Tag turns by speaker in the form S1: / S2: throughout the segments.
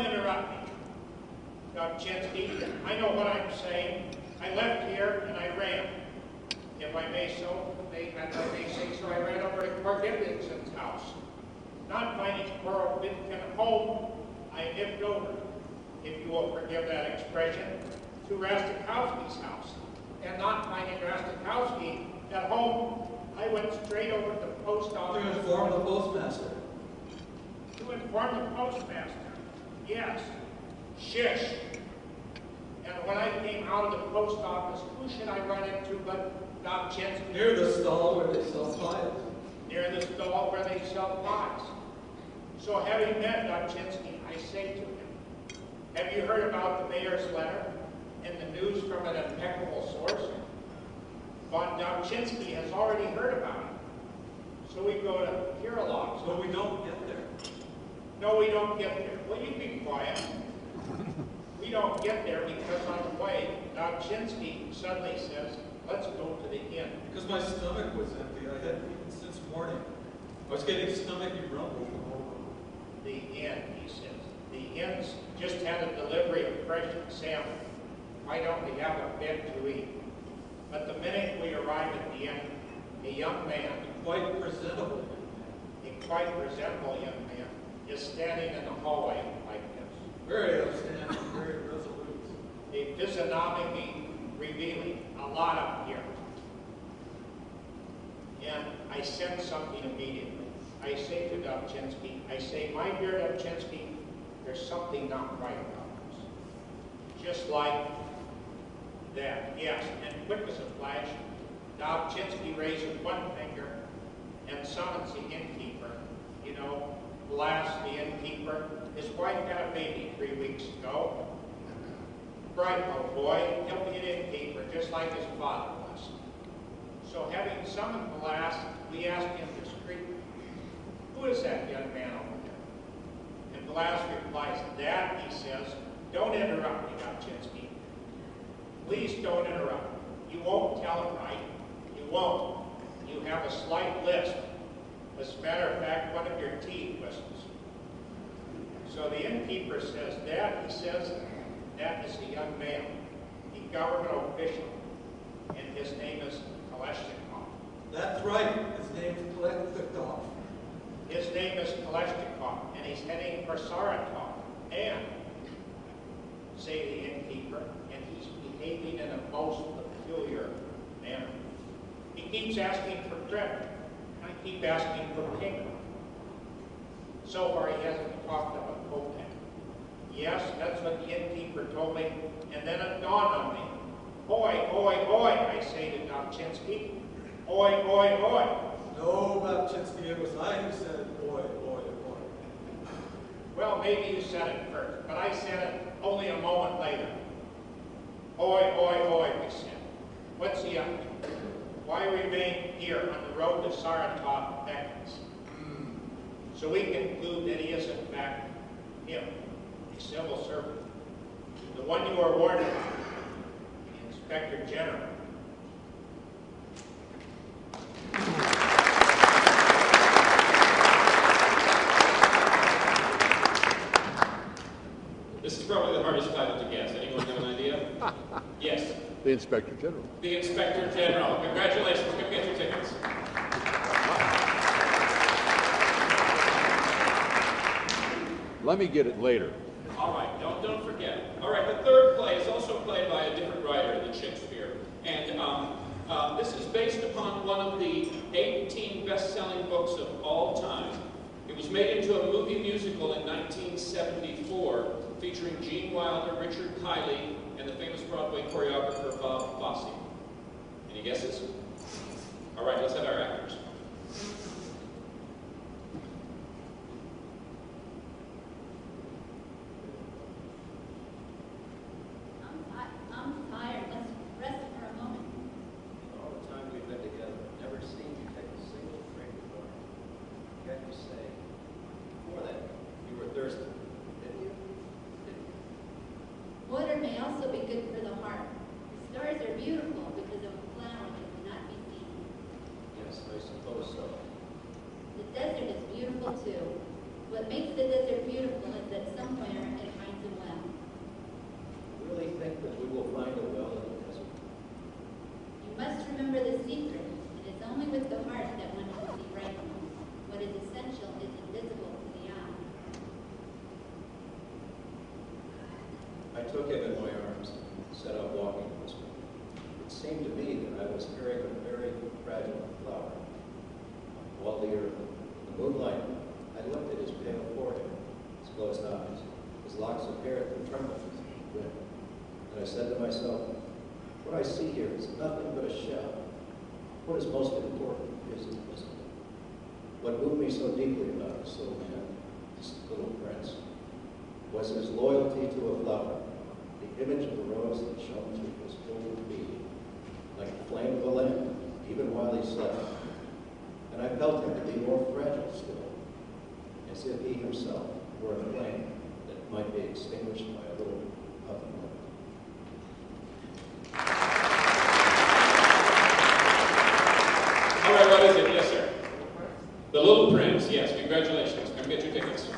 S1: don't interrupt me. Dobchinski, I know what I'm saying. I left here and I ran. If I may say so, I ran over to Corgibbinson's house. Not finding Corgibbinson's home, I nipped over, if you will forgive that expression, to Rastakowski's house. And not finding Rastakowski at home, I went straight over to the post office.
S2: To inform the postmaster.
S1: To inform the postmaster. Yes. Shish. And when I came out of the post office, who should I run into but Dobchinski?
S2: Near the stall where they sell pies.
S1: Near the stall where they sell pies. So having met Dobchinski, I say to him, have you heard about the mayor's letter and the news from an impeccable source? Von Dobchinski has already heard about it. So we go to Kirillov.
S2: So we don't get there.
S1: No, we don't get there. Will you be quiet? We don't get there because on the way, Dobchinski suddenly says, let's go to the inn.
S2: Because my stomach was empty. I hadn't eaten since morning. I was getting stomachy rumbles.
S1: The inn, he says. The inn's just had a delivery of fresh salmon. Why don't we have a bed to eat? But the minute we arrive at the inn, a young man,
S2: quite presentable,
S1: young man, is standing in the hallway like this.
S2: Very outstanding, very resolute.
S1: A physiognomy revealing a lot up here. And I sense something immediately. I say to Dobchinski, I say, my dear Dobchinski, there's something not right about this. Just like that, yes, and quick as a flash, Dobchinski raises one finger and summons the innkeeper. You know, Blas, the innkeeper, his wife had a baby 3 weeks ago. Bright little boy, he'll be an innkeeper, just like his father was. So having summoned Blas, we asked him discreetly, who is that young man over there? And Blas replies, that, he says, don't interrupt me, Dobchinski. Please don't interrupt. You won't tell it right. You won't. You have a slight lisp. As a matter of fact, one of your teeth whistles. So the innkeeper says that, he says, that is a young man, a government official, and his name is Kalashnikov.
S2: That's right, his name is Kalashnikov.
S1: His name is Kalashnikov, and he's heading for Saratov. And, say the innkeeper, and he's behaving in a most peculiar manner. He keeps asking for credit. I keep asking for payment. So far, he hasn't talked of a kopeck. Yes, that's what the innkeeper told me, and then it dawned on me. Oi, oi, oi, I say to Dobchinski. Oi, oi, oi.
S2: No, Dobchinski, it was I who said oi, oi, oi.
S1: Well, maybe you said it first, but I said it only a moment later. Oi, oi, oi, we said. What's he up to? Why remain here on the road to Saratov beckons? So we conclude that he is in fact him, a civil servant. The one you are warned of, the Inspector General.
S3: This is probably the hardest title to guess. Anyone have an idea? Yes.
S4: The Inspector General.
S3: The Inspector General. Congratulations. Come get your tickets.
S4: Let me get it later.
S3: All right. Don't forget. All right. The third play is also played by a different writer than Shakespeare. And this is based upon one of the 18 best-selling books of all time. It was made into a movie musical in 1974 featuring Gene Wilder, Richard Kiley, and the famous Broadway choreographer Bob Fosse. Any guesses? All right, let's have our actors.
S5: I'm tired. Let's rest for a moment.
S6: All the time we've been together, I've never seen you take a single drink of water. Can't you say? Before that, you were thirsty, didn't you?
S5: Water may also be good for the heart. The stars are beautiful because of a flower that cannot be seen.
S6: Yes, I suppose so.
S5: The desert is beautiful too. What makes the desert beautiful is that somewhere in
S6: took him in my arms and set out walking towards me. It seemed to me that I was carrying a very fragile flower. While the earth, in the moonlight, I looked at his pale forehead, his closed eyes, his locks of hair that trembled with the wind. And I said to myself, what I see here is nothing but a shell. What is most important is invisible. What moved me so deeply about this little man, this little prince, was his loyalty to a flower, the image of the rose that shone through his whole being, like the flame of a lamp, even while he slept. And I felt him to be more fragile still, as if he himself were a flame that might be extinguished by a little puff of wind.
S3: All right, what is it? Yes, sir. The Little Prince. Yes, congratulations. Come get your tickets.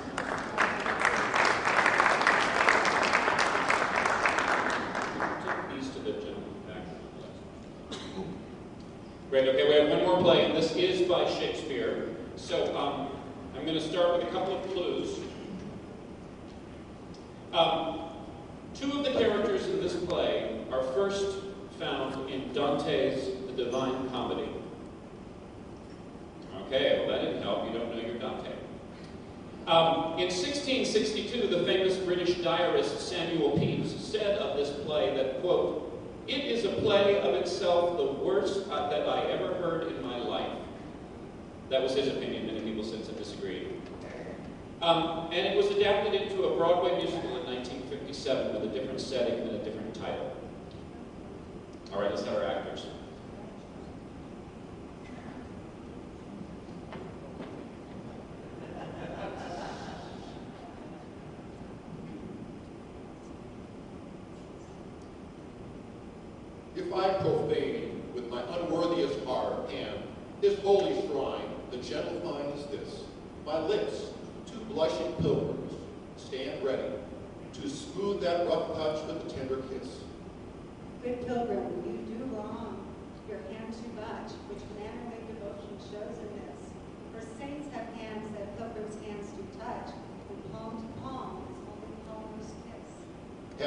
S3: Take these to the gentleman back. Great. Okay, we have one more play, and this is by Shakespeare. So I'm going to start with a couple of clues. Two of the characters in this play are first found in Dante's The Divine Comedy. Okay, well that didn't help. You don't know your Dante. In 1662, the famous British diarist Samuel Pepys said of this play that, quote, "It is a play of itself the worst that I ever heard in my life." That was his opinion. Many people since have disagreed. And it was adapted into a Broadway musical in 1957 with a different setting and a different title. All right, let's have our actors.
S7: If I profane with my unworthiest heart and his holy shrine, the gentle fine is this: my lips, two blushing pilgrims, stand ready to smooth that rough touch with a tender kiss.
S8: Good pilgrim, you do wrong. Your hand too much, which mannerly devotion shows in this. For saints have hands that pilgrims' hands do touch, and palm to palm is holy palmer's kiss.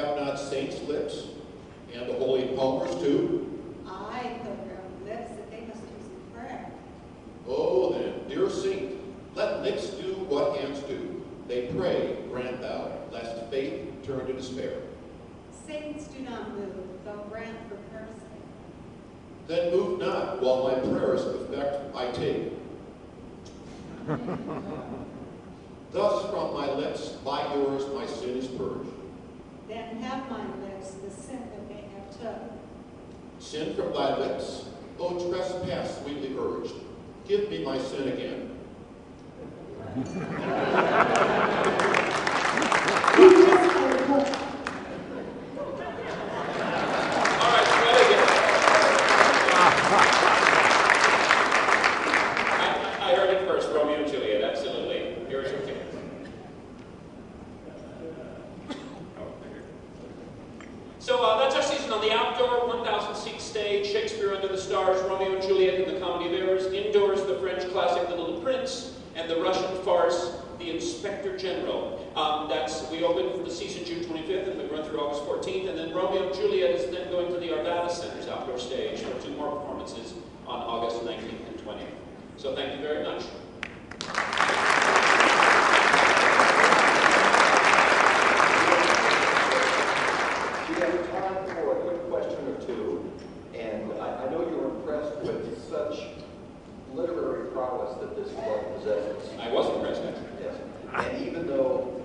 S7: Have not saints lips, and the holy palmers too?
S8: Aye, pilgrim, lips that they must use in prayer.
S7: Oh then, dear saint, let lips do what hands do. They pray, grant thou, lest faith turn to despair.
S8: Saints do not move, though grant for prayer's sake.
S7: Then move not, while my prayers effect I take. Thus from my lips, by yours, my sin is purged.
S8: Then have my lips the sin that they have took.
S7: Sin from thy lips, O trespass sweetly urged, give me my sin again.
S3: I heard it first, Romeo and Juliet, absolutely. Here's your ticket. So that's our season on the outdoor 1,000-seat stage, Shakespeare Under the Stars, Romeo and Juliet in the Comedy of Errors, indoors the French classic The Little Prince, and the Russian farce The Inspector General. We opened the season June 25th and we run through August 14th, and then Romeo and Juliet is then going to the Arvada Center's outdoor stage for 2 more performances on August 19th and 20th. So thank you very much.
S6: We have time for a quick question or two, and I know you were impressed with such literary prowess that this club possesses.
S3: I was impressed, actually.
S6: Yes. And even though,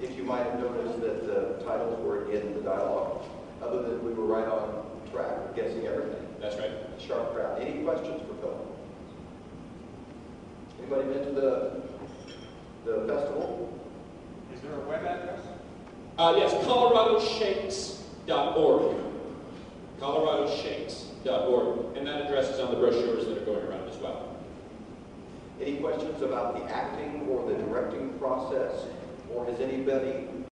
S6: if you might have noticed that the titles were in the dialogue, other than we were right on track, guessing everything.
S3: That's right.
S6: Sharp crowd. Any questions for Phil? Anybody been to the festival?
S2: Is there a web address?
S3: Yes, coloradoshakes.org. coloradoshakes.org. And that address is on the brochures that are going around as well.
S6: Any questions about the acting or the directing process? Or has anybody